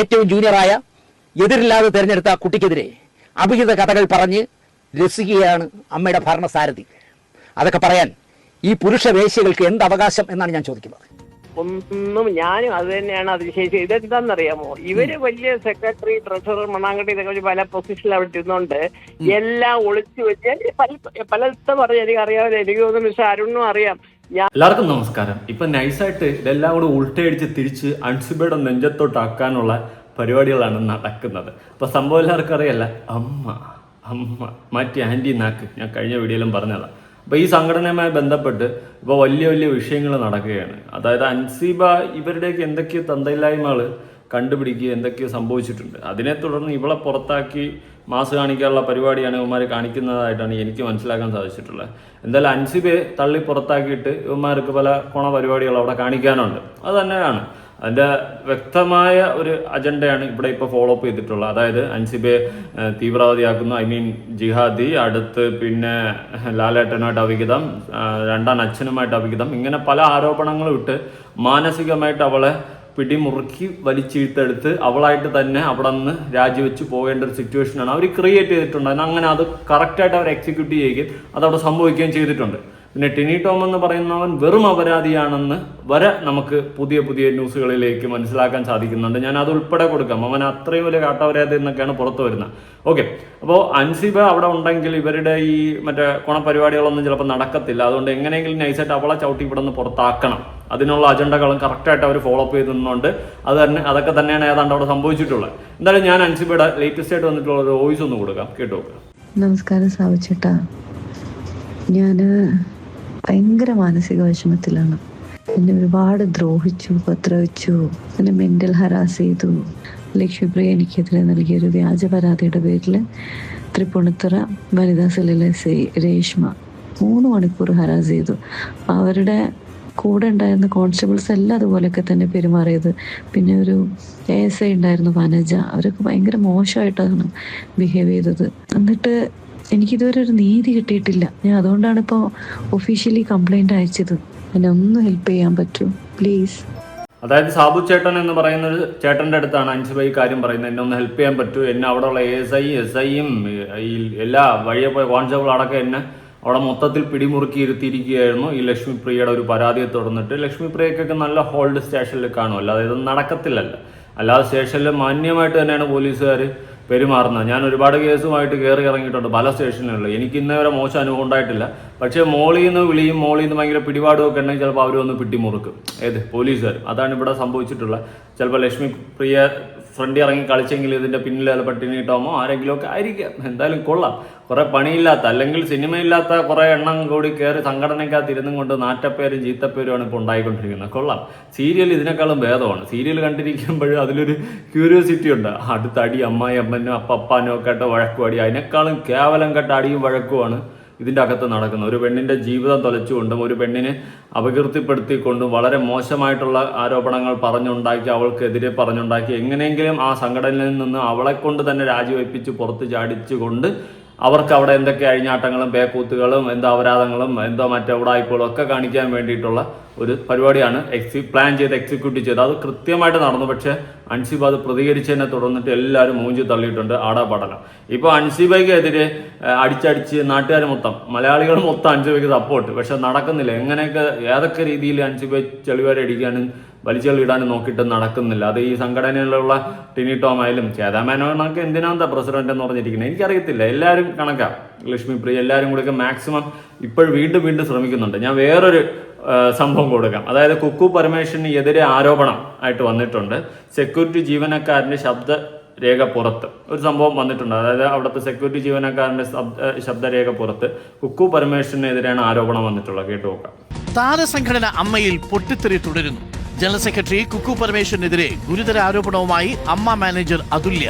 ഏറ്റവും ജൂനിയറായ എതിരില്ലാതെ തിരഞ്ഞെടുത്ത കുട്ടിക്കെതിരെ അഭിഹിത കഥകൾ പറഞ്ഞ് രസിക്കുകയാണ് അമ്മയുടെ ഭരണസാരഥി. അതൊക്കെ പറയാൻ ഈ പുരുഷ വേശ്യകൾക്ക് എന്ത് അവകാശം എന്നാണ് ഞാൻ ചോദിക്കുന്നത്. ഒന്നും ഞാനും അത് തന്നെയാണ് അതിശയിച്ചത്. ഇതെന്താണെന്നറിയാമോ, ഇവര് വലിയ സെക്രട്ടറി, ട്രഷറർ, മണ്ണാങ്കട്ടി ഇതൊക്കെ പല പൊസിഷനിൽ അവിടെ ഇരുന്നുകൊണ്ട് എല്ലാം ഒളിച്ചു വെച്ച് പലത്തെ പറഞ്ഞ് എനിക്ക് അറിയാമല്ലോ. എനിക്ക് തോന്നുന്നു മിസ്റ്റർ അരുണിനും അറിയാം. എല്ലാവർക്കും നമസ്കാരം. ഇപ്പൊ നൈസായിട്ട് ഇതെല്ലാം കൂടെ ഉൾട്ടയടിച്ച് തിരിച്ച് അൻസിബയുടെ നെഞ്ചത്തോട്ടാക്കാനുള്ള പരിപാടികളാണ് നടക്കുന്നത്. അപ്പൊ സംഭവം എല്ലാവർക്കും അറിയല്ല, അമ്മ അമ്മ മാറ്റി ആന്റി നാക്ക്. ഞാൻ കഴിഞ്ഞ വീഡിയോയിലും പറഞ്ഞതാണ്. അപ്പോൾ ഈ സംഘടനയുമായി ബന്ധപ്പെട്ട് ഇപ്പോൾ വലിയ വലിയ വിഷയങ്ങൾ നടക്കുകയാണ്. അതായത് അൻസിബ ഇവരുടെയൊക്കെ എന്തൊക്കെയോ തന്തയില്ലായ്മകൾ കണ്ടുപിടിക്കുക, എന്തൊക്കെയോ സംഭവിച്ചിട്ടുണ്ട്. അതിനെ തുടർന്ന് ഇവളെ പുറത്താക്കി മാസ് കാണിക്കാനുള്ള പരിപാടിയാണ് ഇവന്മാർ കാണിക്കുന്നതായിട്ടാണ് എനിക്ക് മനസ്സിലാക്കാൻ സാധിച്ചിട്ടുള്ളത്. എന്തായാലും അൻസിബയെ തള്ളി പുറത്താക്കിയിട്ട് ഇവന്മാർക്ക് പല കോണ പരിപാടികൾ അവിടെ കാണിക്കാനുണ്ട്. അത് തന്നെയാണ് അതിൻ്റെ വ്യക്തമായ ഒരു അജണ്ടയാണ് ഇവിടെ ഇപ്പോൾ ഫോളോ അപ്പ് ചെയ്തിട്ടുള്ളത്. അതായത് അൻസിബയെ തീവ്രവാദിയാക്കുന്നു, ജിഹാദി, അടുത്ത് പിന്നെ ലാലേട്ടനുമായിട്ട് അവിഹിതം, രണ്ടാം അച്ഛനുമായിട്ട് അവിഹിതം, ഇങ്ങനെ പല ആരോപണങ്ങളും ഇട്ട് മാനസികമായിട്ട് അവളെ പിടിമുറുക്കി വലിച്ചിഴ്ത്തെടുത്ത് അവളായിട്ട് തന്നെ അവിടെ നിന്ന് രാജിവെച്ച് പോകേണ്ട ഒരു സിറ്റുവേഷനാണ് അവർ ക്രിയേറ്റ് ചെയ്തിട്ടുണ്ട്. അങ്ങനെ അത് കറക്റ്റായിട്ട് അവർ എക്സിക്യൂട്ട് ചെയ്യുകയും അതവിടെ സംഭവിക്കുകയും ചെയ്തിട്ടുണ്ട്. പിന്നെ ടിനി ടോം എന്ന് പറയുന്നവൻ വെറും അപരാധിയാണെന്ന് വരെ നമുക്ക് പുതിയ പുതിയ ന്യൂസുകളിലേക്ക് മനസ്സിലാക്കാൻ സാധിക്കുന്നുണ്ട്. ഞാൻ അത് ഉൾപ്പെടെ കൊടുക്കാം. അവൻ അത്രയും വലിയ കാട്ടപരാധി എന്നൊക്കെയാണ് പുറത്തു വരുന്നത്. ഓക്കെ, അപ്പോൾ അൻസിബ അവിടെ ഉണ്ടെങ്കിൽ ഇവരുടെ ഈ മറ്റേ പരിപാടികളൊന്നും ചിലപ്പോൾ നടക്കത്തില്ല. അതുകൊണ്ട് എങ്ങനെയെങ്കിലും നൈസായിട്ട് അവളെ ചവിട്ടി ഇവിടെ നിന്ന് പുറത്താക്കണം. അതിനുള്ള അജണ്ടകളും കറക്റ്റായിട്ട് അവർ ഫോളോ അപ്പ് ചെയ്തിരുന്നുണ്ട്. അതൊക്കെ തന്നെയാണ് ഏതാണ്ട് അവിടെ സംഭവിച്ചിട്ടുള്ളത്. എന്തായാലും ഞാൻ അൻസിബയുടെ ലേറ്റസ്റ്റ് ആയിട്ട് വന്നിട്ടുള്ള ഒരു വോയിസ് ഒന്ന് കൊടുക്കാം, കേട്ടു നോക്കുക. നമസ്കാരം സാവിച്ചേട്ടാ, ഞാൻ ഭയങ്കര മാനസിക വിഷമത്തിലാണ്. എന്നെ ഒരുപാട് ദ്രോഹിച്ചു, ഉപദ്രവിച്ചു, എന്നെ മെന്റൽ ഹരാസ് ചെയ്തു. ലക്ഷ്മിപ്രിയ എനിക്കെതിരെ നൽകിയൊരു വ്യാജ പരാതിയുടെ പേരിൽ തൃപ്പൂണിത്തുറ വനിതാ സെല്ലിലെ രേഷ്മ 3 മണിക്കൂർ ഹരാസ് ചെയ്തു. അവരുടെ കൂടെ ഉണ്ടായിരുന്ന കോൺസ്റ്റബിൾസ് എല്ലാം അതുപോലെയൊക്കെ തന്നെ പെരുമാറിയത്. പിന്നെ ഒരു ASI ഉണ്ടായിരുന്നു വനജ, അവരൊക്കെ ഭയങ്കര മോശമായിട്ടാണ് ബിഹേവ് ചെയ്തത്. എന്നിട്ട് എനിക്കിതുവരെ ഒരു നീതി കിട്ടിയിട്ടില്ല. ഞാൻ അതുകൊണ്ടാണ് ഇപ്പോൾ ഒഫീഷ്യലി കംപ്ലൈന്റ് അയച്ചത്. എന്നെ ഒന്ന് ഹെൽപ്പ് ചെയ്യാൻ പറ്റുമോ പ്ലീസ്? അതായത് സാബു ചേട്ടൻ എന്ന് പറയുന്ന ഒരു ചേട്ടൻ്റെ അടുത്താണ് അൻസിബ ഈ കാര്യം പറയുന്നത്. എന്നെ ഒന്ന് ഹെൽപ്പ് ചെയ്യാൻ പറ്റുമോ? എന്നെ അവിടെയുള്ള ASI, SIയും ഈ എല്ലാ വഴിയെ പോയ കോൺസ്റ്റബിൾ അടക്കം എന്നെ അവിടെ മൊത്തത്തിൽ പിടിമുറുക്കി ഇരുത്തിയിരിക്കുകയായിരുന്നു ഈ ലക്ഷ്മിപ്രിയയുടെ ഒരു പരാതിയെ തുടർന്നിട്ട്. ലക്ഷ്മിപ്രിയക്കൊക്കെ നല്ല ഹോൾഡ് സ്റ്റേഷനിൽ കാണും, അല്ലാതെ ഇതൊന്നും നടക്കത്തില്ലല്ലോ. അല്ലാതെ സ്റ്റേഷനിൽ മാന്യമായിട്ട് തന്നെയാണ് പോലീസുകാർ പെരുമാറുന്നത്. ഞാൻ ഒരുപാട് കേസുമായിട്ട് കയറി ഇറങ്ങിയിട്ടുണ്ട് പല സ്റ്റേഷനുകളിൽ. എനിക്ക് ഇന്നേ വരെ മോശം അനുഭവം ഉണ്ടായിട്ടില്ല. പക്ഷേ മോളിൽ നിന്ന് വിളിയും മോളിൽ നിന്ന് ഭയങ്കര പിടിപാടും ഒക്കെ ഉണ്ടെങ്കിൽ ചിലപ്പോൾ അവരൊന്ന് പിടിമുറുക്കും. പോലീസുകാർ. അതാണ് ഇവിടെ സംഭവിച്ചിട്ടുള്ളത്. ചിലപ്പോൾ ലക്ഷ്മിപ്രിയ ഫ്രണ്ട് ഇറങ്ങി കളിച്ചെങ്കിൽ ഇതിൻ്റെ പിന്നിൽ ചിലപ്പോൾ ടിനി ടോമോ ആരെങ്കിലും ഒക്കെ ആയിരിക്കാം. എന്തായാലും കൊള്ളാം. കുറേ പണിയില്ലാത്ത അല്ലെങ്കിൽ സിനിമയില്ലാത്ത കുറേ എണ്ണം കൂടി കയറി സംഘടനയ്ക്കകത്ത് ഇരുന്നും കൊണ്ട് നാറ്റപ്പേരും ചീത്തപ്പേരുമാണ് ഇപ്പോൾ ഉണ്ടായിക്കൊണ്ടിരിക്കുന്നത്. കൊള്ളാം. സീരിയൽ ഇതിനേക്കാളും ഭേദമാണ്. സീരിയൽ കണ്ടിരിക്കുമ്പോഴും അതിലൊരു ക്യൂരിയോസിറ്റി ഉണ്ട്. അടുത്ത അടി അമ്മായി അമ്മനും അപ്പപ്പാനും ഒക്കെ ആയിട്ട് വഴക്കുപടി, അതിനേക്കാളും കേവലം കെട്ട അടിയും വഴക്കുമാണ് ഇതിൻ്റെ അകത്ത് നടക്കുന്നത്. ഒരു പെണ്ണിൻ്റെ ജീവിതം തൊലച്ചുകൊണ്ടും ഒരു പെണ്ണിനെ അപകീർത്തിപ്പെടുത്തിക്കൊണ്ടും വളരെ മോശമായിട്ടുള്ള ആരോപണങ്ങൾ പറഞ്ഞുണ്ടാക്കി, അവൾക്കെതിരെ പറഞ്ഞുണ്ടാക്കി, എങ്ങനെയെങ്കിലും ആ സംഘടനയിൽ നിന്ന് അവളെ കൊണ്ട് തന്നെ രാജിവെപ്പിച്ച് പുറത്ത് ചാടിച്ചുകൊണ്ട് അവർക്ക് അവിടെ എന്തൊക്കെ അഴിഞ്ഞാട്ടങ്ങളും പേക്കൂത്തുകളും എന്തോ അപരാധങ്ങളും എന്തോ മറ്റേ ഉടായ്പകളും ഒക്കെ കാണിക്കാൻ വേണ്ടിയിട്ടുള്ള ഒരു പരിപാടിയാണ് പ്ലാൻ ചെയ്ത് എക്സിക്യൂട്ട് ചെയ്ത്. അത് കൃത്യമായിട്ട് നടന്നു. പക്ഷേ അൻസിബ അത് പ്രതികരിച്ചതിനെ തുടർന്നിട്ട് എല്ലാവരും മൂഞ്ചി തള്ളിയിട്ടുണ്ട്. ആടാപടലം. ഇപ്പോൾ അൻസിബയ്ക്കെതിരെ അടിച്ചടിച്ച് നാട്ടുകാർ മൊത്തം, മലയാളികൾ മൊത്തം അൻസിബയ്ക്ക് സപ്പോർട്ട്. പക്ഷെ നടക്കുന്നില്ല. എങ്ങനെയൊക്കെ ഏതൊക്കെ രീതിയിൽ അൻസിബ ചെളിവാരടിക്കാനും വലിച്ചെള്ളിടാനും നോക്കിയിട്ട് നടക്കുന്നില്ല. അത് ഈ സംഘടനയിലുള്ള ടിനി ടോം ആയാലും ചേതാമേനോനൊക്കെ എന്തിനാന്താ പ്രസിഡന്റ് എന്ന് പറഞ്ഞിരിക്കുന്നത് എനിക്കറിയത്തില്ല. എല്ലാവരും കണക്കാം. ലക്ഷ്മിപ്രിയ എല്ലാവരും കൂടെയൊക്കെ മാക്സിമം ഇപ്പോൾ വീണ്ടും ശ്രമിക്കുന്നുണ്ട്. ഞാൻ വേറൊരു സംഭവം കൊടുക്കാം. അതായത് കുക്കു പരമേശ്വരന് എതിരെ ആരോപണം ആയിട്ട് വന്നിട്ടുണ്ട്. സെക്യൂരിറ്റി ജീവനക്കാരൻ്റെ ശബ്ദരേഖ പുറത്ത് ഒരു സംഭവം വന്നിട്ടുണ്ട്. അതായത് അവിടുത്തെ സെക്യൂരിറ്റി ജീവനക്കാരൻ്റെ ശബ്ദരേഖ പുറത്ത് കുക്കു പരമേശ്വരനെതിരെയാണ് ആരോപണം വന്നിട്ടുള്ളത്. കേട്ടു നോക്കാം. താരസംഘടന അമ്മയിൽ പൊട്ടിത്തെറി തുടരുന്നു. ജനറൽ സെക്രട്ടറി കുക്കു പരമേശ്വരനെതിരെ ഗുരുതര ആരോപണവുമായി അമ്മ മാനേജർ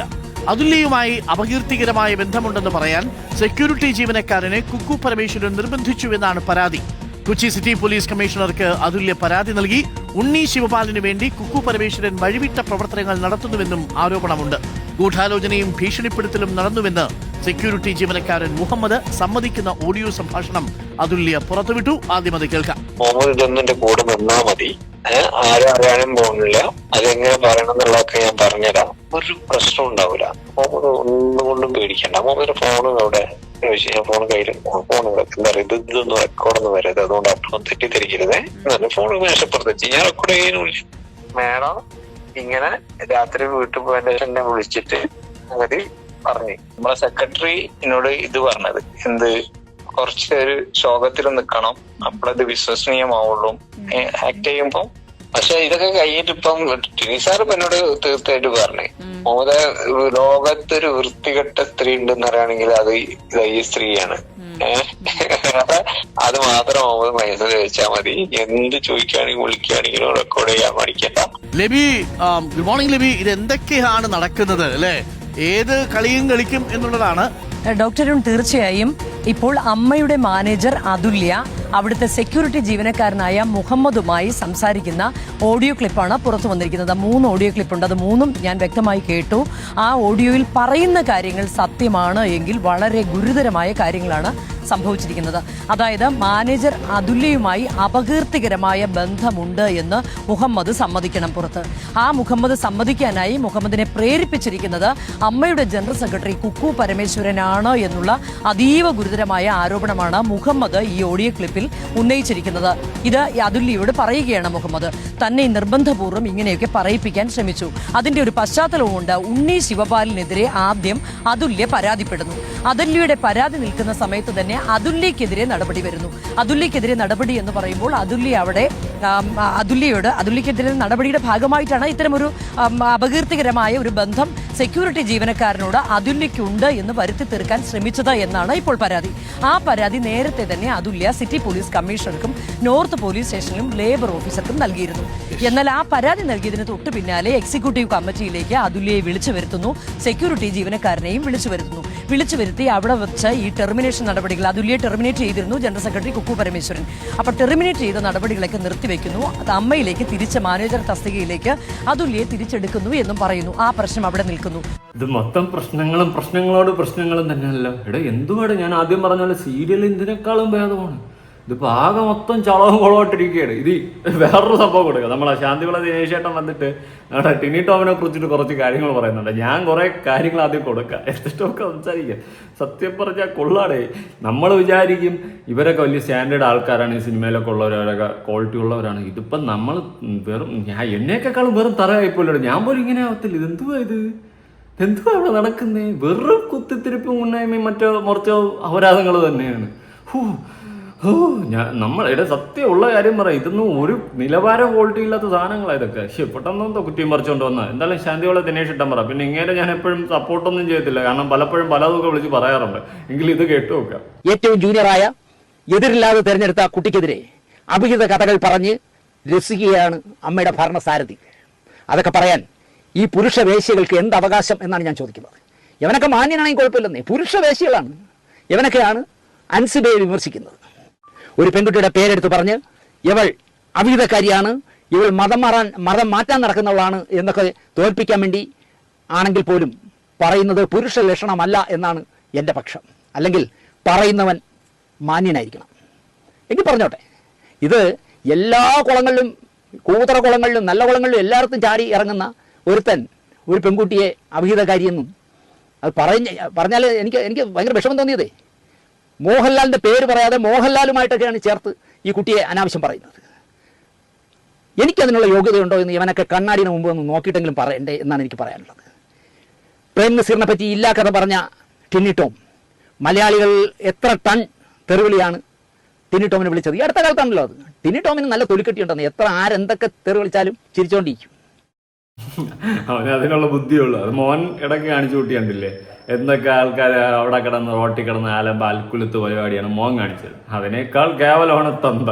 അതുല്യയുമായി അപകീർത്തികരമായ ബന്ധമുണ്ടെന്ന് പറയാൻ സെക്യൂരിറ്റി ജീവനക്കാരനെ കുക്കു പരമേശ്വരൻ നിർബന്ധിച്ചുവെന്നാണ് പരാതി. കൊച്ചി സിറ്റി പോലീസ് കമ്മീഷണർക്ക് അതുല്യ പരാതി നൽകി. ഉണ്ണി ശിവപാലിന് വേണ്ടി കുക്കു പരമേശ്വരൻ വഴിവിട്ട പ്രവർത്തനങ്ങൾ നടത്തുന്നുവെന്നും ആരോപണമുണ്ട്. ഗൂഢാലോചനയും ഭീഷണിപ്പെടുത്തലും നടന്നുവെന്ന് സെക്യൂരിറ്റി ജീവനക്കാരൻ മുഹമ്മദ് സമ്മതിക്കുന്ന ഓഡിയോ സംഭാഷണം അതുല്യ പുറത്തുവിട്ടു. ആദ്യം അത് കേൾക്കാം. മുഹമ്മദ് ഇതൊന്നും എന്റെ കൂടെ നിന്നാ മതി, ആരും അറിയാനും പോകുന്നില്ല, അതെങ്ങനെ പറയണം എന്നുള്ളതൊക്കെ ഞാൻ പറഞ്ഞുതരാം. ഒരു പ്രശ്നം ഉണ്ടാവില്ല. മുഹമ്മദ് ഒന്നുകൊണ്ടും പേടിക്കണ്ട. മുഹമ്മദിന്റെ ഫോൺ അവിടെ ഫോൺ കയ്യിൽ ഫോൺ എന്താ പറയുക, ഇതൊന്നും റെക്കോർഡൊന്നും വരരുത്, അതുകൊണ്ട് അപ്പുറം തെറ്റിദ്ധരിക്കരുതേ എന്നല്ല. ഫോൺ മേശപ്പുറത്ത് വെച്ച് ഞാൻ റെക്കോർഡ് ചെയ്യാനില്ല. മേഡം ഇങ്ങനെ രാത്രി വീട്ടിൽ പോയതിന്റെ ശേഷം എന്നെ വിളിച്ചിട്ട് അങ്ങനെ പറഞ്ഞു. നമ്മളെ സെക്രട്ടറി എന്നോട് ഇത് പറഞ്ഞത് എന്ത്, കുറച്ചൊരു ശോകത്തിൽ നിൽക്കണം, അപ്പോഴത് വിശ്വസനീയമാവുള്ളൂ ആക്ട് ചെയ്യുമ്പോ. പക്ഷെ ഇതൊക്കെ കഴിഞ്ഞിട്ട് ഇപ്പം ടിനിസാർ എന്നോട് തീർച്ചയായിട്ടും പറഞ്ഞേ, മോദ ലോകത്തൊരു വൃത്തികെട്ട സ്ത്രീ ഉണ്ടെന്ന് പറയുകയാണെങ്കിൽ അത് ഈ സ്ത്രീയാണ്. അത് മാത്രം മോദ മനസ്സിൽ വെച്ചാൽ മതി. എന്ത് ചോദിക്കുകയാണെങ്കിലും വിളിക്കുകയാണെങ്കിലും റെക്കോർഡ് ചെയ്യാൻ മടിക്കണ്ട. ലബി, ഗുഡ് മോർണിംഗ് ലബി. ഇത് എന്തൊക്കെയാണ് നടക്കുന്നത് അല്ലെ? ഏത് കളിയും കളിക്കും എന്നുള്ളതാണ്. ഡോക്ടറും തീർച്ചയായും ഇപ്പോൾ അമ്മയുടെ മാനേജർ അതുല്യ അവിടുത്തെ സെക്യൂരിറ്റി ജീവനക്കാരനായ മുഹമ്മദുമായി സംസാരിക്കുന്ന ഓഡിയോ ക്ലിപ്പാണ് പുറത്തു വന്നിരിക്കുന്നത്. 3 ഓഡിയോ ക്ലിപ്പുണ്ട്. അത് 3ഉം ഞാൻ വ്യക്തമായി കേട്ടു. ആ ഓഡിയോയിൽ പറയുന്ന കാര്യങ്ങൾ സത്യമാണ് എങ്കിൽ വളരെ ഗുരുതരമായ കാര്യങ്ങളാണ് സംഭവിച്ചിരിക്കുന്നത്. അതായത് മാനേജർ അതുല്യയുമായി അപകീർത്തികരമായ ബന്ധമുണ്ട് എന്ന് മുഹമ്മദ് സമ്മതിക്കണം പുറത്ത്. ആ മുഹമ്മദ് സമ്മതിക്കാനായി മുഹമ്മദിനെ പ്രേരിപ്പിച്ചിരിക്കുന്നത് അമ്മയുടെ ജനറൽ സെക്രട്ടറി കുക്കു പരമേശ്വരനാണ് എന്നുള്ള അതീവ ഗുരുതരമായ ആരോപണമാണ് മുഹമ്മദ് ഈ ഓഡിയോ ക്ലിപ്പിൽ ഉന്നയിച്ചിരിക്കുന്നത്. ഇത് അതുല്യയോട് പറയുകയാണ് മുഹമ്മദ് തന്നെ നിർബന്ധപൂർവ്വം ഇങ്ങനെയൊക്കെ പറയിപ്പിക്കാൻ ശ്രമിച്ചു. അതിന്റെ ഒരു പശ്ചാത്തലവുമുണ്ട്. ഉണ്ണി ശിവപാലിനെതിരെ ആദ്യം അതുല്യ പരാതിപ്പെടുന്നു. അതുല്യയുടെ പരാതി നിൽക്കുന്ന സമയത്ത് തന്നെ അതുല്യക്കെതിരെ നടപടി വരുന്നു. അതുല്യക്കെതിരെ നടപടി എന്ന് പറയുമ്പോൾ അതുല്യക്കെതിരെ നടപടിയുടെ ഭാഗമായിട്ടാണ് ഇത്തരമൊരു അപകീർത്തികരമായ ഒരു ബന്ധം സെക്യൂരിറ്റി ജീവനക്കാരനോട് അതുല്യക്കുണ്ട് എന്ന് വരുത്തി തീർക്കാൻ ശ്രമിച്ചത് എന്നാണ് ഇപ്പോൾ പരാതി. ആ പരാതി നേരത്തെ തന്നെ അതുല്യ സിറ്റി പോലീസ് കമ്മീഷണർക്കും നോർത്ത് പോലീസ് സ്റ്റേഷനിലും ലേബർ ഓഫീസർക്കും നൽകിയിരുന്നു. എന്നാൽ ആ പരാതി നൽകിയതിന് തൊട്ടു പിന്നാലെ എക്സിക്യൂട്ടീവ് കമ്മിറ്റിയിലേക്ക് അതുല്യയെ വിളിച്ചു വരുത്തുന്നു. സെക്യൂരിറ്റി ജീവനക്കാരനെയും വിളിച്ചു വരുത്തി അവിടെ വെച്ച് ഈ ടെർമിനേഷൻ നടപടികൾ അതുല്യയെ ടെർമിനേറ്റ് ചെയ്തിരുന്നു ജനറൽ സെക്രട്ടറി കുക്കു പരമേശ്വരൻ. അപ്പോൾ ടെർമിനേറ്റ് ചെയ്ത നടപടികളൊക്കെ നിർത്തിവെക്കുന്നു. അത് അമ്മയിലേക്ക് തിരിച്ച് മാനേജർ തസ്തികയിലേക്ക് അതുല്യയെ തിരിച്ചെടുക്കുന്നു എന്നും പറയുന്നു. ആ പ്രശ്നം അവിടെ നിൽക്കുന്നു. ഇത് മൊത്തം പ്രശ്നങ്ങളോട് പ്രശ്നങ്ങളും തന്നെയല്ലോ. എന്തുവാട് ഞാൻ ആദ്യം പറഞ്ഞ പോലെ സീരിയൽ ഇതിനേക്കാളും ഭേദമാണ്. ഇതിപ്പോ ആകെ മൊത്തം ചളവും കുളമായിട്ടിരിക്കുകയാണ്. ഇത് വേറൊരു സംഭവം കൊടുക്കുക. നമ്മളെ ശാന്തിവിള ദിനേശേട്ടൻ വന്നിട്ട് നമ്മുടെ ടിനി ടോമിനെ കുറിച്ചിട്ട് കുറച്ച് കാര്യങ്ങൾ പറയുന്നുണ്ട്. ഞാൻ കുറെ കാര്യങ്ങൾ ആദ്യം കൊടുക്കാം, എന്നിട്ടൊക്കെ സംസാരിക്കാം. സത്യം പറഞ്ഞാൽ കൊള്ളാടേ. നമ്മൾ വിചാരിക്കും ഇവരൊക്കെ വലിയ സ്റ്റാൻഡേർഡ് ആൾക്കാരാണ്, ഈ സിനിമയിലൊക്കെ ഉള്ളവരൊക്കെ ക്വാളിറ്റി ഉള്ളവരാണ്. ഇതിപ്പം നമ്മൾ വെറും എന്നെയൊക്കെക്കാളും വെറും തറയായിപ്പോലും ഞാൻ പോലും ഇങ്ങനെ ആവത്തില്ല. എന്തുവാ ഇവിടെ നടക്കുന്നേ? വെറും കുത്തിത്തിരിപ്പും ഉണ്ണായ്മയും മറിച്ചോ അപരാധങ്ങൾ തന്നെയാണ്. നമ്മളുടെ സത്യമുള്ള കാര്യം പറയാം, ഇതൊന്നും ഒരു നിലവാരം ക്വാളിറ്റി ഇല്ലാത്ത സാധനങ്ങളാണ് ഇതൊക്കെ. പെട്ടെന്നോ കുറ്റിയും പറിച്ചുകൊണ്ട് വന്നാൽ എന്തായാലും ശാന്തിയോടെ ദിനേശ് ഇട്ടം പറ. പിന്നെ ഇങ്ങനെ ഞാൻ എപ്പോഴും സപ്പോർട്ടൊന്നും ചെയ്യത്തില്ല, കാരണം പലപ്പോഴും പലതൊക്കെ വിളിച്ച് പറയാറുണ്ട്. എങ്കിലും ഇത് കേട്ടു നോക്കാം. ഏറ്റവും ജൂനിയറായ എതിരില്ലാതെ തെരഞ്ഞെടുത്ത കുട്ടിക്കെതിരെ അഭിഹിത കഥകൾ പറഞ്ഞ് രസിക്കുകയാണ് അമ്മയുടെ ഭരണസാരഥി. അതൊക്കെ പറയാൻ ഈ പുരുഷ വേശ്യകൾക്ക് എന്ത് അവകാശം എന്നാണ് ഞാൻ ചോദിക്കുന്നത്. ഇവനൊക്കെ മാന്യനാണെങ്കിൽ കുഴപ്പമില്ലെന്നേ. പുരുഷ വേശ്യകളാണ് ഇവനൊക്കെയാണ് അൻസിബയെ വിമർശിക്കുന്നത്. ഒരു പെൺകുട്ടിയുടെ പേരെടുത്ത് പറഞ്ഞ് ഇവൾ അവിഹിതക്കാരിയാണ്, ഇവൾ മതം മാറ്റാൻ നടക്കുന്നവളാണ് എന്നൊക്കെ തോൽപ്പിക്കാൻ വേണ്ടി ആണെങ്കിൽ പോലും പറയുന്നത് പുരുഷ ലക്ഷണമല്ല എന്നാണ് എൻ്റെ പക്ഷം. അല്ലെങ്കിൽ പറയുന്നവൻ മാന്യനായിരിക്കണം എങ്കിൽ പറഞ്ഞോട്ടെ. ഇത് എല്ലാ കുളങ്ങളിലും, കൂതറ കുളങ്ങളിലും നല്ല കുളങ്ങളിലും എല്ലായിടത്തും ചാടി ഇറങ്ങുന്ന ഒരുത്തൻ ഒരു പെൺകുട്ടിയെ അവിഹിതക്കാരിയെന്നും അത് പറഞ്ഞാൽ എനിക്ക് ഭയങ്കര വിഷമം തോന്നിയതേ. മോഹൻലാലിൻ്റെ പേര് പറയാതെ മോഹൻലാലുമായിട്ടൊക്കെയാണ് ചേർത്ത് ഈ കുട്ടിയെ അനാവശ്യം പറയുന്നത്. എനിക്കതിനുള്ള യോഗ്യതയുണ്ടോ എന്ന് ഇവനൊക്കെ കണ്ണാടിന് മുമ്പ് ഒന്ന് നോക്കിയിട്ടെങ്കിലും പറയണ്ടേ എന്നാണ് എനിക്ക് പറയാനുള്ളത്. പ്രേം നസീറിനെ പറ്റി ഇല്ലാ കഥ പറഞ്ഞ ടിനി ടോം, മലയാളികൾ എത്ര ടൺ തെറിവിളിയാണ് ടിനി ടോമിനെ വിളിച്ചത്. ഈ അടുത്ത കാലത്താണല്ലോ അത്. ടിനി ടോമിന് നല്ല തൊലിക്കെട്ടിയുണ്ടെന്ന്. എത്ര ആരെന്തൊക്കെ തെറി വിളിച്ചാലും ചിരിച്ചോണ്ടിരിക്കും. അവന് അതിനുള്ള ബുദ്ധിയുള്ളൂ. അത് മോൻ ഇടയ്ക്ക് കാണിച്ചു കൂട്ടിയാണ്ടില്ലേ, എന്തൊക്കെ ആൾക്കാർ അവിടെ കിടന്ന് റോട്ടിൽ കിടന്ന് ആലമ്പ അൽക്കുലത്ത് പരിപാടിയാണ് മോൻ കാണിച്ചത്. അതിനേക്കാൾ കേവലമാണ് തന്ത.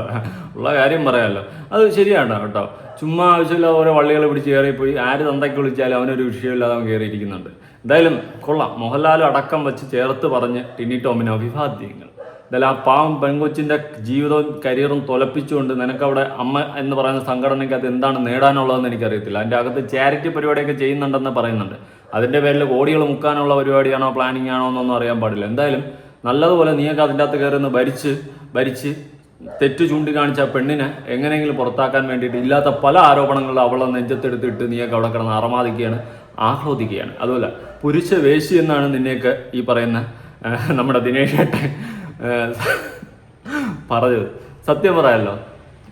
ഉള്ള കാര്യം പറയാമല്ലോ, അത് ശരിയാണ് കേട്ടോ. ചുമ്മാ ആവശ്യമില്ല ഓരോ വള്ളികൾ പിടിച്ച് കയറിപ്പോയി ആര് തന്തയ്ക്ക് വിളിച്ചാലും അവനൊരു വിഷയമില്ലാതെ അവൻ കയറിയിരിക്കുന്നുണ്ട്. എന്തായാലും കൊള്ളാം. മോഹൻലാലും അടക്കം വെച്ച് ചേർത്ത് പറഞ്ഞ് ടിനി ടോമിന് അഭിവാദ്യങ്ങൾ. എന്തായാലും ആ പാവം പെൺകൊച്ചിൻ്റെ ജീവിതവും കരിയറും തൊലപ്പിച്ചുകൊണ്ട് നിനക്കവിടെ അമ്മ എന്ന് പറയുന്ന സംഘടനയ്ക്ക് അത് എന്താണ് നേടാനുള്ളതെന്ന് എനിക്കറിയത്തില്ല. അതിൻ്റെ അകത്ത് ചാരിറ്റി പരിപാടിയൊക്കെ ചെയ്യുന്നുണ്ടെന്ന് പറയുന്നുണ്ട്. അതിൻ്റെ പേരിൽ കോടികൾ മുക്കാനുള്ള പരിപാടിയാണോ പ്ലാനിങ് ആണോ എന്നൊന്നും അറിയാൻ പാടില്ല. എന്തായാലും നല്ലതുപോലെ നീയൊക്കെ അതിൻ്റെ അകത്ത് കയറി ഭരിച്ച് തെറ്റ് ചൂണ്ടിക്കാണിച്ച പെണ്ണിനെ എങ്ങനെയെങ്കിലും പുറത്താക്കാൻ വേണ്ടിയിട്ട് ഇല്ലാത്ത പല ആരോപണങ്ങളും അവളെ നെഞ്ചത്തെടുത്തിട്ട് നീയൊക്കെ അവിടെ കിടന്ന് അറമാദിക്കുകയാണ്. ആഹ്ലാദിക്കുകയാണ്. അതുപോലെ പുരുഷ വേശി എന്നാണ് നിന്നെയൊക്കെ ഈ പറയുന്ന നമ്മുടെ ദിനേശ് ഏട്ടൻ പറഞ്ഞത്. സത്യം പറയാമല്ലോ,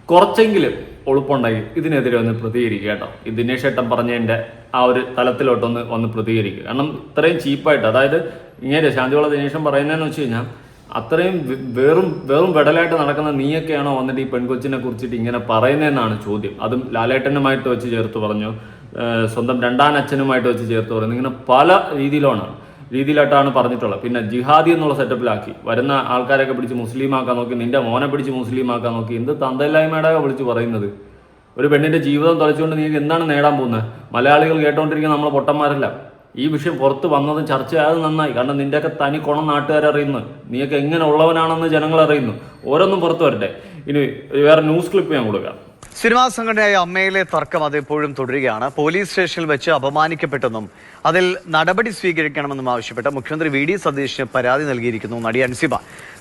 കുറച്ചെങ്കിലും ഒളുപ്പുണ്ടെങ്കിൽ ഇതിനെതിരെ ഒന്ന് പ്രതികരിക്കുക കേട്ടോ. ഈ ദിനേശ് ഏട്ടൻ പറഞ്ഞതിൻ്റെ ആ ഒരു തലത്തിലോട്ടൊന്ന് വന്ന് പ്രതികരിക്കുക. കാരണം ഇത്രയും ചീപ്പായിട്ട്, അതായത് ഇങ്ങനെ ശാന്തിവള ദിനേശൻ പറയുന്നതെന്ന് വെച്ച് കഴിഞ്ഞാൽ അത്രയും വെറും വെടലായിട്ട് നടക്കുന്ന നീയൊക്കെയാണോ വന്നിട്ട് ഈ പെൺകൊച്ചിനെ കുറിച്ചിട്ട് ഇങ്ങനെ പറയുന്നതെന്നാണ് ചോദ്യം. അതും ലാലേട്ടനുമായിട്ട് വെച്ച് ചേർത്ത് പറഞ്ഞു, സ്വന്തം രണ്ടാം അച്ഛനുമായിട്ട് വെച്ച് ചേർത്ത് പറഞ്ഞു. ഇങ്ങനെ പല രീതിയിലായിട്ടാണ് പറഞ്ഞിട്ടുള്ളത്. പിന്നെ ജിഹാദി എന്നുള്ള സെറ്റപ്പിലാക്കി വരുന്ന ആൾക്കാരൊക്കെ പിടിച്ച് മുസ്ലിമാക്കാൻ നോക്കി, നിന്റെ മോനെ പിടിച്ച് മുസ്ലിമാക്കാൻ നോക്കി. എന്ത് തന്തയില്ലായ്മയുടെ വിളിച്ച് പറയുന്നത്? ഒരു പെണ്ണിന്റെ ജീവിതം തുലച്ചുകൊണ്ട് നീ എന്താണ് നേടാൻ പോകുന്നത്? മലയാളികൾ കേട്ടോണ്ടിരിക്കുന്ന നമ്മളെ പൊട്ടന്മാരല്ല. ഈ വിഷയം പുറത്ത് വന്നതും ചർച്ചയായത് നന്നായി. കാരണം നിന്റെയൊക്കെ തനി കുണം നാട്ടുകാരറിയുന്നു, നീയൊക്കെ എങ്ങനെ ഉള്ളവനാണെന്ന് ജനങ്ങൾ അറിയുന്നു. ഓരോന്നും പുറത്തു വരട്ടെ. ഇനി വേറെ ന്യൂസ് ക്ലിപ്പ് ഞാൻ കൊടുക്കാം. സിനിമാ സംഘടനയായ അമ്മയിലെ തർക്കം അത് ഇപ്പോഴും തുടരുകയാണ്. പോലീസ് സ്റ്റേഷനിൽ വെച്ച് അപമാനിക്കപ്പെട്ടെന്നും അതിൽ നടപടി സ്വീകരിക്കണമെന്നും ആവശ്യപ്പെട്ട് മുഖ്യമന്ത്രി വി.ഡി. സതീശന് പരാതി നൽകിയിരിക്കുന്നു നടി അൻസിബ.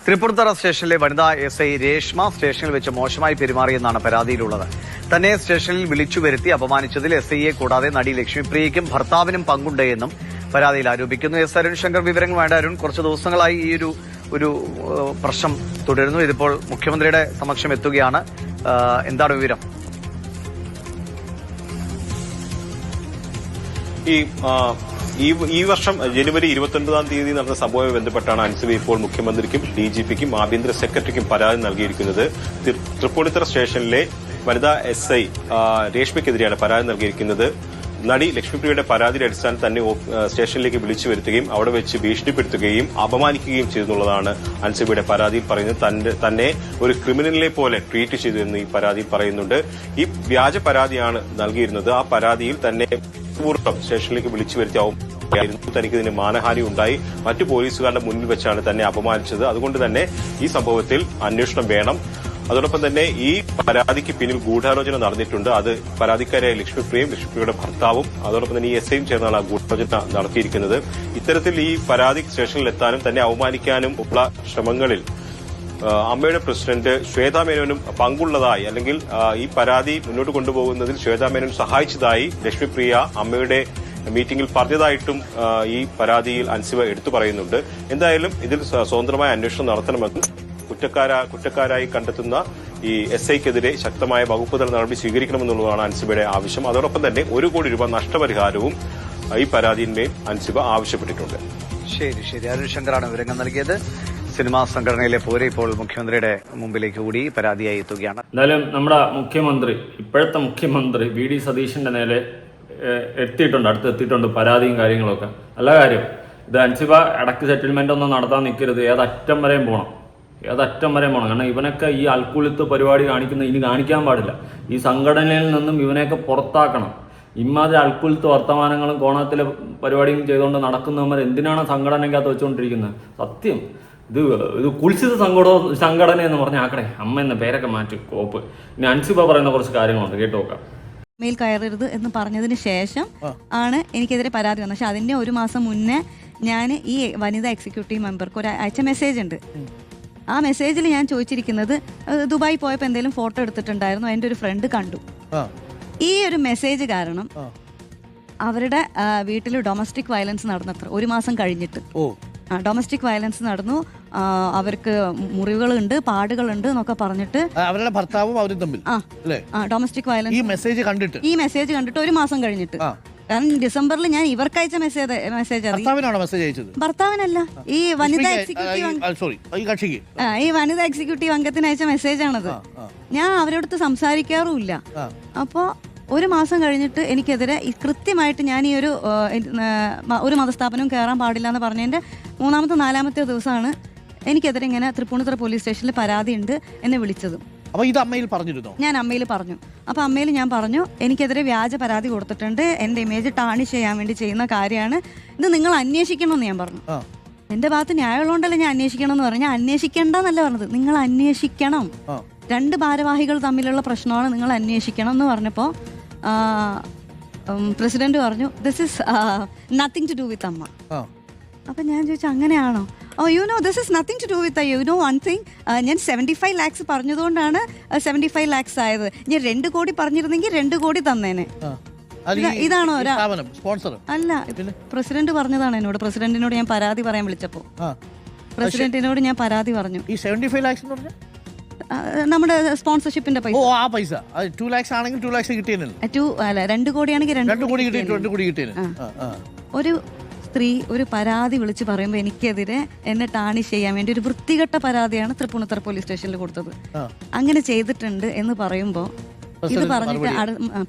തൃപ്പൂണിത്തുറ സ്റ്റേഷനിലെ വനിതാ എസ്.ഐ രേഷ്മ സ്റ്റേഷനിൽ വെച്ച് മോശമായി പെരുമാറിയെന്നാണ് പരാതിയിലുള്ളത്. തന്നെ സ്റ്റേഷനിൽ വിളിച്ചു വരുത്തി അപമാനിച്ചതിൽ എസ്.ഐയെ കൂടാതെ നടി ലക്ഷ്മിപ്രിയയ്ക്കും ഭർത്താവിനും പങ്കുണ്ട് എന്നും പരാതിയിൽ ആരോപിക്കുന്നു. എസ് അരുൺ ശങ്കർ വിവരങ്ങളുമായിട്ട്. അരുൺ, കുറച്ച് ദിവസങ്ങളായി ഈ ഒരു പ്രശ്നം തുടരുന്നു. ഇതിപ്പോൾ മുഖ്യമന്ത്രിയുടെ സമക്ഷം എത്തുകയാണ്. എന്താണ് വിവരം? ഈ വർഷം ജനുവരി 29-ാം തീയതി നടന്ന സംഭവവുമായി ബന്ധപ്പെട്ടാണ് അൻസിബ ഇപ്പോൾ മുഖ്യമന്ത്രിക്കും DGPക്കും ആഭ്യന്തര സെക്രട്ടറിക്കും പരാതി നൽകിയിരിക്കുന്നത്. തൃപ്പൂണിത്തുറ സ്റ്റേഷനിലെ വനിതാ SI രേഷ്മയ്ക്കെതിരെയാണ് പരാതി നൽകിയിരിക്കുന്നത്. നടി ലക്ഷ്മിപ്രിയയുടെ പരാതിയുടെ അടിസ്ഥാനത്തിൽ തന്നെ സ്റ്റേഷനിലേക്ക് വിളിച്ചു വരുത്തുകയും അവിടെ വെച്ച് ഭീഷണിപ്പെടുത്തുകയും അപമാനിക്കുകയും ചെയ്തെന്നുള്ളതാണ് അൻസിബയുടെ പരാതിയിൽ പറയുന്നത്. തന്നെ ഒരു ക്രിമിനലിനെ പോലെ ട്രീറ്റ് ചെയ്തു എന്ന് ഈ പരാതിയിൽ പറയുന്നുണ്ട്. ഈ വ്യാജ പരാതിയാണ് നൽകിയിരുന്നത്. ആ പരാതിയിൽ തന്നെ പൂർവ്വം സ്റ്റേഷനിലേക്ക് വിളിച്ചു വരുത്തിയായിരുന്നു. തനിക്ക് ഇതിന് മാനഹാനി ഉണ്ടായി, മറ്റു പോലീസുകാരുടെ മുന്നിൽ വെച്ചാണ് തന്നെ അപമാനിച്ചത്. അതുകൊണ്ട് തന്നെ ഈ സംഭവത്തിൽ അന്വേഷണം വേണം. അതോടൊപ്പം തന്നെ ഈ പരാതിക്ക് പിന്നിൽ ഗൂഢാലോചന നടന്നിട്ടുണ്ട്. അത് പരാതിക്കാരായ ലക്ഷ്മിപ്രിയയുടെ ഭർത്താവും അതോടൊപ്പം തന്നെ ഈ SIയും ചേർന്നാണ് ആ ഗൂഢാലോചന നടത്തിയിരിക്കുന്നത്. ഇത്തരത്തിൽ ഈ പരാതി സ്റ്റേഷനിലെത്താനും തന്നെ അവമാനിക്കാനും ഉള്ള ശ്രമങ്ങളിൽ അമ്മയുടെ പ്രസിഡന്റ് ശ്വേതാ മേനോനും പങ്കുള്ളതായി, അല്ലെങ്കിൽ ഈ പരാതി മുന്നോട്ട് കൊണ്ടുപോകുന്നതിൽ ശ്വേതാ മേനോൻ സഹായിച്ചതായി ലക്ഷ്മിപ്രിയ അമ്മയുടെ മീറ്റിംഗിൽ പറഞ്ഞതായിട്ടും ഈ പരാതിയിൽ അൻസിബ എടുത്തു പറയുന്നുണ്ട്. എന്തായാലും ഇതിൽ സ്വതന്ത്രമായ അന്വേഷണം നടത്തണമെന്നും കുറ്റക്കാരായി കണ്ടെത്തുന്ന ഈ SIക്കെതിരെ ശക്തമായ വകുപ്പുതല നടപടി സ്വീകരിക്കണമെന്നുള്ളതാണ് അൻസിബയുടെ ആവശ്യം. അതോടൊപ്പം തന്നെ 1 കോടി രൂപ നഷ്ടപരിഹാരവും ഈ പരാതിയിന്മേൽ അൻസിബ ആവശ്യപ്പെട്ടിട്ടുണ്ട്. ശരി. അരുൺ ശങ്കറാണ് വിവരങ്ങൾ നൽകിയത്. സിനിമാ സംഘടനയിലെ പോരെ ഇപ്പോൾ മുഖ്യമന്ത്രിയുടെ മുമ്പിലേക്ക് കൂടി പരാതിയായി എത്തുകയാണ്. എന്തായാലും നമ്മുടെ ഇപ്പോഴത്തെ മുഖ്യമന്ത്രി V.D. സതീശന്റെ നേരെ അടുത്തെത്തിയിട്ടുണ്ട് പരാതിയും കാര്യങ്ങളൊക്കെ. നല്ല കാര്യം. ഇത് അൻസിബ ഇടയ്ക്ക് സെറ്റിൽമെന്റ് ഒന്നും നടത്താൻ നിൽക്കരുത്. ഏതറ്റം വരെയും പോകണം. കാരണം ഇവനൊക്കെ ഈ അൽക്കുലത്ത് പരിപാടി ഇനി കാണിക്കാൻ പാടില്ല. ഈ സംഘടനയിൽ നിന്നും ഇവനെയൊക്കെ പുറത്താക്കണം. ഇമ്മാതിരി അൽക്കുലത്ത് വർത്തമാനങ്ങളും കോണത്തിലെ പരിപാടിയും ചെയ്തുകൊണ്ട് നടക്കുന്നവന്മാർ എന്തിനാണ് സംഘടനയ്ക്കകത്ത് വെച്ചുകൊണ്ടിരിക്കുന്നത്? സത്യം ഇത് കുൽസിത സംഘടന എന്ന് പറഞ്ഞാൽ ആക്കണേ. അമ്മ എന്ന പേരൊക്കെ മാറ്റി കോപ്പ്. ഇനി അൻസിബ പറയുന്ന കുറച്ച് കാര്യങ്ങളുണ്ട്, കേട്ടു നോക്കാം. മേൽ കയറരുത് എന്ന് പറഞ്ഞതിന് ശേഷം ആണ് എനിക്കെതിരെ പരാതി വന്നത്. പക്ഷെ അതിന്റെ 1 മാസം മുന്നേ ഞാൻ ഈ വനിതാ എക്സിക്യൂട്ടീവ് മെമ്പർക്ക് അയച്ച മെസ്സേജ് ഉണ്ട്. ആ മെസ്സേജിൽ ഞാൻ ചോദിച്ചിരിക്കുന്നത്, ദുബായി പോയപ്പോൾ എന്തെങ്കിലും ഫോട്ടോ എടുത്തിട്ടുണ്ടായിരുന്നു, എൻ്റെ ഒരു ഫ്രണ്ട് കണ്ടു. ഈ ഒരു മെസ്സേജ് കാരണം അവരുടെ വീട്ടിൽ ഡൊമസ്റ്റിക് വയലൻസ് നടന്നത്ര 1 മാസം കഴിഞ്ഞിട്ട് ഡൊമസ്റ്റിക് വയലൻസ് നടന്നു. അവർക്ക് മുറിവുകളുണ്ട്, പാടുകളുണ്ട് എന്നൊക്കെ പറഞ്ഞിട്ട് അവരുടെ ഭർത്താവും അവരും തമ്മിൽ ഡൊമസ്റ്റിക് വയലൻസ് ഈ മെസ്സേജ് കണ്ടിട്ട് 1 മാസം കഴിഞ്ഞിട്ട്. കാരണം ഡിസംബറിൽ ഞാൻ ഇവർക്ക് അയച്ച മെസ്സേജ് ഭർത്താവിനല്ല, ഈ വനിതാ എക്സിക്യൂട്ടീവ് അംഗത്തിന് അയച്ച മെസ്സേജാണത്. ഞാൻ അവരോടത്ത് സംസാരിക്കാറുമില്ല. അപ്പോൾ 1 മാസം കഴിഞ്ഞിട്ട് എനിക്കെതിരെ കൃത്യമായിട്ട് ഞാൻ ഈ ഒരു മതസ്ഥാപനവും കയറാൻ പാടില്ല എന്ന് പറഞ്ഞതിൻ്റെ 3ാമത്തെ 4ാമത്തെ ദിവസമാണ് എനിക്കെതിരെ ഇങ്ങനെ തൃപ്പൂണിത്തുറ പോലീസ് സ്റ്റേഷനിൽ പരാതി ഉണ്ട് എന്നെ വിളിച്ചത്. അപ്പോൾ ഇത് അമ്മയിൽ പറഞ്ഞിരുന്നോ? ഞാൻ അമ്മയിൽ പറഞ്ഞു. അപ്പോൾ അമ്മയിൽ ഞാൻ പറഞ്ഞു, എനിക്കെതിരെ വ്യാജ പരാതി കൊടുത്തിട്ടുണ്ട്, എൻ്റെ ഇമേജ് ടാണിഷ് ചെയ്യാൻ വേണ്ടി ചെയ്യുന്ന കാര്യമാണ്, ഇത് നിങ്ങൾ അന്വേഷിക്കണമെന്ന് ഞാൻ പറഞ്ഞു. എൻ്റെ ഭാഗത്ത് ന്യായമുള്ളതുകൊണ്ടല്ലേ ഞാൻ അന്വേഷിക്കണം എന്ന് പറഞ്ഞു. ഞാൻ അന്വേഷിക്കേണ്ടെന്നല്ല പറഞ്ഞത്, നിങ്ങൾ അന്വേഷിക്കണം. 2 ഭാരവാഹികൾ തമ്മിലുള്ള പ്രശ്നമാണ്, നിങ്ങൾ അന്വേഷിക്കണം എന്ന് പറഞ്ഞപ്പോൾ പ്രസിഡന്റ് പറഞ്ഞു, this is nothing to do with AMMA. അപ്പം ഞാൻ ചോദിച്ചു, അങ്ങനെയാണോ? this is nothing to do with one thing. ഞാൻ 75 lakhs പറഞ്ഞതുകൊണ്ടാണ് 75 lakhs ആയത്. ഞാൻ 2 കോടി പറഞ്ഞിരുന്നെങ്കിൽ 2 കോടി തന്നേനെ. ഇതാണോ സ്പോൺസർ അല്ല, പ്രസിഡന്റ് പറഞ്ഞതാണ് എന്നോട്. പ്രസിഡന്റിനോട് ഞാൻ പരാതി പറയാൻ വിളിച്ചപ്പോ പ്രസിഡന്റിനോട് ഞാൻ പരാതി പറഞ്ഞു. ഈ 75 lakhs എന്ന് പറഞ്ഞാൽ നമ്മുടെ സ്പോൺസർഷിപ്പിന്റെ പൈസ. ആ പൈസ 2 lakhs ആണെങ്കിൽ 2 lakhs കിട്ടിയെന്നല്ലേ? 2 കോടിയാണെങ്കിൽ 2 കോടി കിട്ടിയിട്ട് 2 കോടി കിട്ടിയെന്ന്. ഒരു സ്ത്രീ ഒരു പരാതി വിളിച്ച് പറയുമ്പോൾ എനിക്കെതിരെ എന്നെ ടാണിഷ് ചെയ്യാൻ വേണ്ടി ഒരു വൃത്തികെട്ട പരാതിയാണ് തൃപ്പൂണിത്തുറ പോലീസ് സ്റ്റേഷനിൽ കൊടുത്തത്. അങ്ങനെ ചെയ്തിട്ടുണ്ട് എന്ന് പറയുമ്പോൾ ഇത് പറഞ്ഞിട്ട്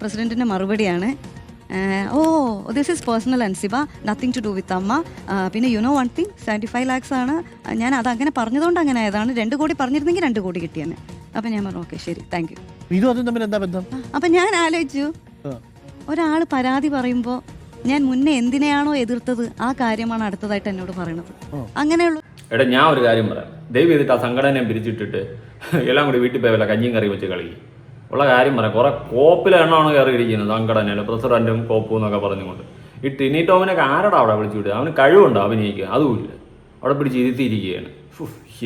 പ്രസിഡന്റിന്റെ മറുപടിയാണ്, oh this is personal Ansiba, nothing to do with AMMA. പിന്നെ you know one thing, 75 lakhs ആണ്. ഞാൻ അത് അങ്ങനെ പറഞ്ഞതുകൊണ്ട് അങ്ങനെ ആയതാണ്. 2 കോടി പറഞ്ഞിരുന്നെങ്കിൽ 2 കോടി കിട്ടിയാണ്. അപ്പൊ ഞാൻ പറഞ്ഞു ഓക്കെ ശരി, താങ്ക് യു. ഇതും അതും തമ്മിൽ എന്താ ബന്ധം? അപ്പൊ ഞാൻ ആലോചിച്ചു, ഒരാൾ പരാതി പറയുമ്പോൾ ഞാൻ മുന്നേ എന്തിനെയാണോ എതിർത്തത് ആ കാര്യമാണ് അടുത്തതായിട്ട് എന്നോട് പറയണത്. അങ്ങനെയുള്ളൂ. എടാ ഞാൻ ഒരു കാര്യം പറയാം, ദയവ് ചെയ്തിട്ട് ആ സംഘടനയെ പിരിച്ചിട്ടിട്ട് എല്ലാം കൂടി വീട്ടിൽ പോയല്ല കഞ്ഞിയും കറി വെച്ച് കളി ഉള്ള കാര്യം പറയാം. കുറെ കോപ്പിലെ എണ്ണമാണ് കയറിയിരിക്കുന്നത് സംഘടനയിൽ, പ്രസിഡന്റും കോപ്പും എന്നൊക്കെ പറഞ്ഞുകൊണ്ട്. ഈ ടിനി ടോമിനൊക്കെ ആരടാ അവിടെ വിളിച്ചു വിടുക? അവന് കഴിവുണ്ടോ അഭിനയിക്കുക? അതുമില്ല, അവിടെ പിടിച്ച് ഇരുത്തിയിരിക്കുകയാണ്.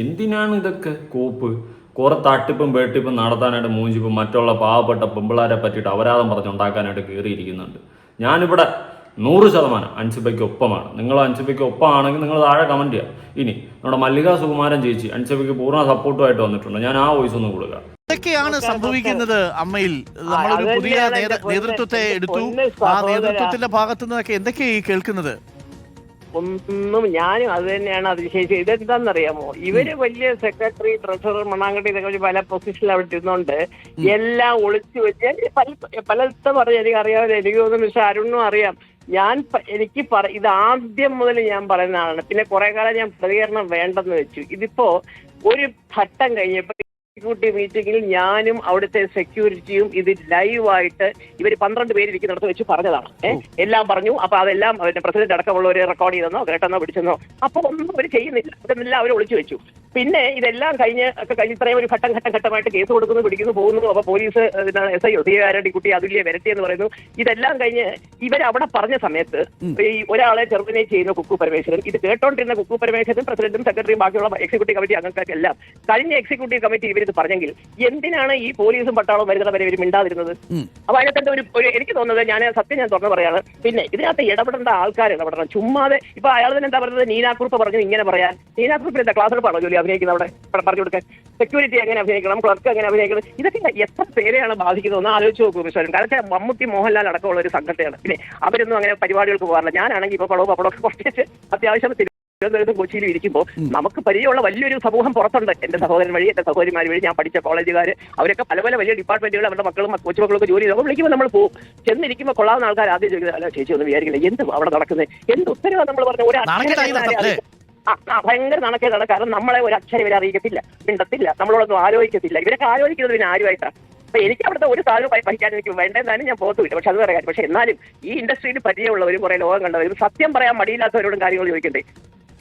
എന്തിനാണ് ഇതൊക്കെ കോപ്പ്? കുറെ തട്ടിപ്പും വെട്ടിപ്പും നടത്താനായിട്ട് മൂഞ്ചിപ്പും മറ്റുള്ള പാവപ്പെട്ട പെമ്പിളാരെ പറ്റിയിട്ട് അപരാധം പറഞ്ഞുണ്ടാക്കാനായിട്ട് കയറിയിരിക്കുന്നുണ്ട്. ഞാനിവിടെ 100% അൻസിബയ്ക്ക് ഒപ്പമാണ്. നിങ്ങൾ അൻസിബയ്ക്ക് ഒപ്പമാണെങ്കിൽ നിങ്ങൾ താഴെ കമന്റ് ചെയ്യാം. ഇനി നമ്മുടെ മല്ലിക സുകുമാരൻ ചേച്ചി അൻസിബയ്ക്ക് പൂർണ്ണ സപ്പോർട്ടുമായിട്ട് വന്നിട്ടുണ്ട്. ഞാൻ ആ വോയിസ് ഒന്ന് കൊടുക്കാം. എന്തൊക്കെയാണ് സംഭവിക്കുന്നത് അമ്മയിൽ? നമ്മളൊരു പുതിയ നേതൃത്വത്തെ എടുത്തു, ആ നേതൃത്വത്തിന്റെ ഭാഗത്തു നിന്നൊക്കെ എന്തൊക്കെയായി കേൾക്കുന്നത്? ഒന്നും ഞാനും അത് തന്നെയാണ് അതിശയിച്ചത്. ഇതെന്താണെന്നറിയാമോ, ഇവര് വലിയ സെക്രട്ടറി, ട്രഷറർ, മണ്ണാങ്കട്ടി ഇതൊക്കെ പല പൊസിഷനിൽ അവിടെ ഇരുന്നുകൊണ്ട് എല്ലാം ഒളിച്ചു വെച്ച് പലത്തെ പറഞ്ഞ് എനിക്ക് അറിയാമല്ലോ. എനിക്ക് തോന്നുന്നു മിസ്റ്റർ അരുണിനും അറിയാം. എനിക്ക് ഇത് ആദ്യം മുതൽ ഞാൻ പറയുന്നതാണ്. പിന്നെ കുറെ കാലം ഞാൻ പ്രതികരണം വേണ്ടെന്ന് വെച്ചു. ഇതിപ്പോ ഒരു ഘട്ടം കഴിഞ്ഞപ്പോൾ എക്സിക്യൂട്ടീവ് മീറ്റിംഗിൽ ഞാനും അവിടുത്തെ സെക്യൂരിറ്റിയും ഇത് ലൈവായിട്ട് ഇവർ 12 പേര് ഇരിക്കുന്നിടത്ത് വെച്ച് പറഞ്ഞതാണ്. എല്ലാം പറഞ്ഞു. അപ്പൊ അതെല്ലാം പ്രസിഡന്റ് അടക്കമുള്ളവർ റെക്കോർഡ് ചെയ്തെന്നോ കേട്ടെന്നോ പിടിച്ചെന്നോ അപ്പൊ ഒന്നും അവർ ചെയ്യുന്നില്ല. ഇതെല്ലാം അവർ ഒളിച്ചു വെച്ചു. പിന്നെ ഇതെല്ലാം കഴിഞ്ഞ് ഇത്രയും ഒരു ഘട്ടമായിട്ട് കേസ് കൊടുക്കുന്നു, പിടിക്കുന്നു, പോകുന്നു. അപ്പൊ പോലീസ് SI ഒ കുട്ടി അതുല്യ വരട്ടെ എന്ന് പറയുന്നു. ഇതെല്ലാം കഴിഞ്ഞ് ഇവരവിടെ പറഞ്ഞ സമയത്ത് ഈ ഒരാളെ ടെർമിനേറ്റ് ചെയ്യുന്ന കുക്കു പരമേശ്വരൻ, ഇത് കേട്ടോണ്ടിരുന്ന കുക്കു പരമേശ്വരൻ, പ്രസിഡന്റും സെക്രട്ടറിയും ബാക്കിയുള്ള എക്സിക്യൂട്ടീവ് കമ്മിറ്റി അംഗങ്ങൾക്കെല്ലാം കഴിഞ്ഞ എക്സിക്യൂട്ടീവ് കമ്മിറ്റി ഇവരിത് പറഞ്ഞെങ്കിൽ എന്തിനാണ് ഈ പോലീസും പട്ടാളവും വരുന്നവരെ ഇവർ മിണ്ടാതിരുന്നത്? അപ്പൊ അതിനകത്ത് ഒരു എനിക്ക് തോന്നുന്നത്, ഞാൻ തുറന്നു പറയാണ്, പിന്നെ ഇതിനകത്ത് ഇടപെടേണ്ട ആൾക്കാർ ഇടപെടണം. ചുമ്മാതെ ഇപ്പൊ അയാൾ തന്നെ എന്താ പറയുന്നത്, നീനാക്കുറിപ്പ് പറഞ്ഞു ഇങ്ങനെ പറയാൻ. നീനാക്കുറിപ്പിൽ എന്താ ക്ലാസ് എടുപ്പാണോ ജോലി അഭിനയിക്കുന്ന അവിടെ പറഞ്ഞു കൊടുക്കാൻ? സെക്യൂരിറ്റി എങ്ങനെ അഭിനയിക്കണം, ക്ലർക്ക് എങ്ങനെ അഭിനയിക്കണം, ഇതൊക്കെ എത്ര പേരെയാണ് ബാധിക്കുന്നത് ഒന്ന് ആലോചിച്ച് നോക്കൂ മിസ്റ്റർ. കാരണം മമ്മൂട്ടി, മോഹൻലാൽ അടക്കമുള്ള ഒരു സംഘത്തെയാണ്. പിന്നെ അവരൊന്നും അങ്ങനെ പരിപാടികൾക്ക് പോകാറില്ല. ഞാനാണെങ്കിൽ ഇപ്പൊ പടമൊക്കെ കുറച്ച് അത്യാവശ്യം കൊച്ചിയിലും ഇരിക്കുമ്പോൾ നമുക്ക് പരിചയമുള്ള വലിയൊരു സമൂഹം പുറത്തുണ്ട്. എന്റെ സഹോദരൻ വഴി, എന്റെ സഹോദരിമാർ വഴി, ഞാൻ പഠിച്ച കോളേജുകാർ, അവരൊക്കെ പല പല വലിയ ഡിപ്പാർട്ട്മെന്റുകൾ, അവരുടെ മക്കളും കൊച്ചുമക്കളൊക്കെ ജോലി ചെയ്ത് വിളിക്കുമ്പോൾ നമ്മൾ പോകും. ചെന്നിരിക്കുമ്പോൾ കൊള്ളാവുന്ന ആൾക്കാർ ആദ്യം ചോദിക്കുന്നത്, അല്ല ചേച്ചി ഒന്നും വിചാരിക്കില്ല എന്ത് അവിടെ നടക്കുന്നത്, എന്ത് ഉത്തരവാണ് നമ്മൾ പറഞ്ഞ ഭയങ്കര നടക്കേതാണ്. കാരണം നമ്മളെ ഒരു അക്ഷരം ഇവരെ അറിയിക്കത്തില്ല, മിണ്ടത്തില്ല, നമ്മളോടൊന്നും ആലോചിക്കത്തില്ല. ഇവരൊക്കെ ആലോചിക്കുന്നത് പിന്നെ ആരുമായിട്ടാണ്. അപ്പൊ എനിക്ക് അവിടുത്തെ ഒരു സാധനം പഠിക്കാൻ എനിക്ക് വേണ്ടെന്നാലും ഞാൻ പോകത്തുമില്ല. പക്ഷെ അത് പറയാം. പക്ഷെ എന്നാലും ഈ ഇൻഡസ്ട്രിയിൽ പരിചയമുള്ളവരും കുറെ ലോകം കണ്ടവരും സത്യം പറയാൻ മടിയില്ലാത്തവരോടും കാര്യങ്ങൾ ചോദിക്കണ്ടേ?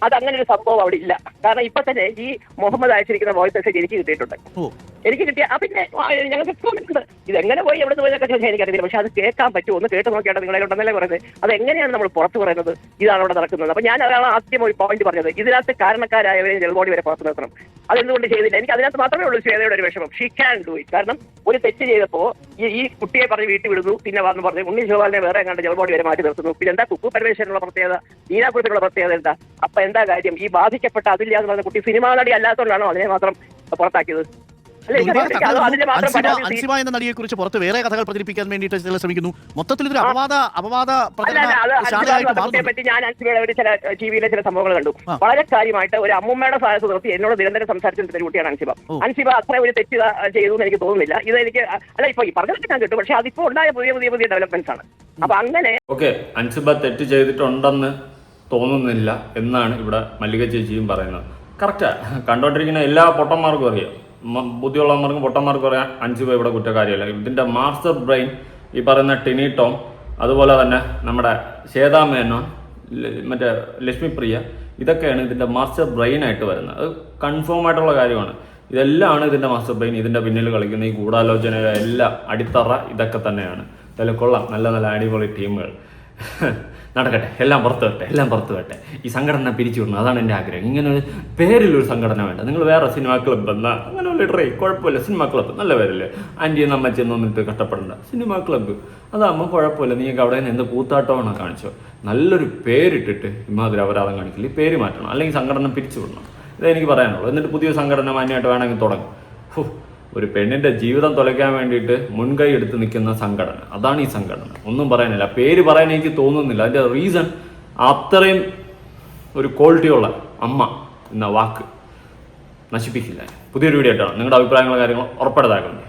അതങ്ങനെ ഒരു സംഭവം അവിടെ ഇല്ല. കാരണം ഇപ്പൊ തന്നെ ഈ മുഹമ്മദ് അയച്ചിരിക്കുന്ന വോയിസ് മെസ്സേജ് എനിക്ക് കിട്ടിയിട്ടുണ്ട്. എനിക്ക് കിട്ടിയ പിന്നെ ഞങ്ങൾക്ക് ഉണ്ട്. ഇതെങ്ങനെ പോയി എവിടെ നിന്ന് പോയതൊക്കെ ചോദിച്ചാൽ എനിക്കറിയില്ല. പക്ഷെ അത് കേൾക്കാൻ പറ്റുമോ? ഒന്ന് കേട്ട് നോക്കിയാൽ നിങ്ങളെ ഉണ്ടെന്നല്ലേ പറയുന്നത്. അതെങ്ങനെയാണ് നമ്മൾ പുറത്ത് പറയുന്നത് ഇതാണ് അവിടെ നടക്കുന്നത്? അപ്പൊ ഞാൻ അതാണ് ആദ്യം ഒരു പോയിന്റ് പറഞ്ഞത്. ഇതിനകത്ത് കാരണക്കാരായവരെ ജൽബോഡി വരെ പുറത്ത് നിർത്തണം. അതെന്തുകൊണ്ട് ചെയ്തില്ല? എനിക്ക് അതിനകത്ത് മാത്രമേ ഉള്ളൂ ശ്വേതയുടെ ഒരു വിഷമം. She can do it. കാരണം ഒരു തെറ്റ് ചെയ്തപ്പോ ഈ കുട്ടിയെ പറഞ്ഞ് വീട്ടിൽ വിടുന്നു, പിന്നെ വന്ന് പറഞ്ഞു ഉണ്ണി ജോവാലിനെ വേറെ കണ്ട് ജൽബോഡി വരെ മാറ്റി നിർത്തുന്നു. പിന്നെ എന്താ കുക്കു പരമേശ്വരനുള്ള പ്രത്യേകത, നീനാക്കുറിപ്പിനുള്ള പ്രത്യേകത എന്താ? അപ്പൊ എന്താ കാര്യം? ഈ ബാധിക്കപ്പെട്ട അതില്ല എന്ന് പറഞ്ഞ കുട്ടി സിനിമാ നടി അല്ലാത്തതുകൊണ്ടാണോ അതിനെ മാത്രം പുറത്താക്കിയത്? അൻസിബ എന്ന നടിയെ കുറിച്ച് പുറത്ത് വേറെ കഥകൾ പ്രചരിപ്പിക്കാൻ വേണ്ടിയിട്ട് ചിലർ ശ്രമിക്കുന്നു. മൊത്തത്തിൽ ഇതൊരു അപവാദ പറ്റി ഞാൻ അൻസിബയുടെ ഒരു ചില ടിവിയിലെ ചില സംഭവങ്ങൾ കണ്ടു. വളരെ കാര്യമായിട്ട് ഒരു അമ്മൂമ്മയുടെ സഹായത്ത് നിർത്തി എന്നോട് നിരന്തരം സംസാരിച്ചിരുന്ന ഒരു കുട്ടിയാണ് അൻസിബ. അൻസിബ അത്ര ഒരു തെറ്റ് ചെയ്തു എന്ന് എനിക്ക് തോന്നുന്നില്ല. ഇത് എനിക്ക് അല്ല ഇപ്പൊ ഈ പറഞ്ഞതൊക്കെ ഞാൻ കിട്ടും. പക്ഷെ അതിപ്പോ ഉണ്ടായ പുതിയ ഡെവലപ്മെന്റ്സ് ആണ്. അപ്പൊ അങ്ങനെ അൻസിബ തെറ്റ് ചെയ്തിട്ടുണ്ടെന്ന് തോന്നുന്നില്ല എന്നാണ് ഇവിടെ മല്ലിക ചേച്ചിയും പറയുന്നത്. കറക്റ്റാ. കണ്ടോണ്ടിരിക്കുന്ന എല്ലാ പൊട്ടന്മാർക്കും അറിയാം, ബുദ്ധിയുള്ളവർക്കും പൊട്ടന്മാർക്കും അറിയാം അൻസിബ ഇവിടെ കുറ്റക്കാരിയല്ല. ഇതിന്റെ മാസ്റ്റർ ബ്രെയിൻ ഈ പറയുന്ന ടിനി ടോം, അതുപോലെ തന്നെ നമ്മുടെ ശ്വേതാ മേനോൻ, മറ്റേ ലക്ഷ്മിപ്രിയ, ഇതൊക്കെയാണ് ഇതിന്റെ മാസ്റ്റർ ബ്രെയിൻ ആയിട്ട് വരുന്നത്. അത് കൺഫേം ആയിട്ടുള്ള കാര്യമാണ്. ഇതെല്ലാമാണ് ഇതിന്റെ മാസ്റ്റർ ബ്രെയിൻ. ഇതിന്റെ പിന്നിൽ കളിക്കുന്ന ഈ ഗൂഢാലോചനയുടെ എല്ലാം അടിത്തറ ഇതൊക്കെ തന്നെയാണ്. എന്തായാലും കൊള്ളാം, നല്ല നല്ല അടിപൊളി ടീമുകൾ. നടക്കട്ടെ, എല്ലാം പുറത്ത് വരട്ടെ, എല്ലാം പുറത്ത് വരട്ടെ. ഈ സംഘടന പിരിച്ചു വിടണം, അതാണ് എൻ്റെ ആഗ്രഹം. ഇങ്ങനെ ഒരു പേരിലൊരു സംഘടന വേണ്ട. നിങ്ങൾ വേറെ സിനിമാ ക്ലബ്ബ് എന്നാ അങ്ങനെ ഇടറേ, കുഴപ്പമില്ല. സിനിമാ ക്ലബ്ബ് നല്ല പേരല്ലേ, ആൻറ്റിയെന്ന് അമ്മച്ചെന്ന് വന്നിട്ട് കഷ്ടപ്പെടണ്ട. സിനിമാ ക്ലബ്ബ് അതാകുമ്പോൾ കുഴപ്പമില്ല. നിങ്ങൾക്ക് അവിടെ നിന്ന് എന്ത് കൂത്താട്ടമാണോ കാണിച്ചോ, നല്ലൊരു പേരിട്ടിട്ട് ഇമാതിരി അപരാധം കാണിക്കില്ല. ഈ പേര് മാറ്റണം, അല്ലെങ്കിൽ സംഘടന പിരിച്ചു വിടണം. ഇതേ എനിക്ക് പറയാനുള്ളൂ. എന്നിട്ട് പുതിയ സംഘടന മാന്യമായിട്ട് വേണമെങ്കിൽ തുടങ്ങും. ഒരു പെണ്ണിന്റെ ജീവിതം തുലയ്ക്കാൻ വേണ്ടിയിട്ട് മുൻകൈ എടുത്ത് നിൽക്കുന്ന സംഘടന, അതാണ് ഈ സംഘടന. ഒന്നും പറയാനില്ല, പേര് പറയാൻ എനിക്ക് തോന്നുന്നില്ല. അതിന്റെ റീസൺ അത്രയും ഒരു ക്വാളിറ്റിയുള്ള അമ്മ എന്ന വാക്ക് നശിപ്പിക്കില്ല. പുതിയൊരു വീഡിയോ ആയിട്ടാണ്. നിങ്ങളുടെ അഭിപ്രായങ്ങളും കാര്യങ്ങളും ഉറപ്പെടുത്താറുണ്ട്.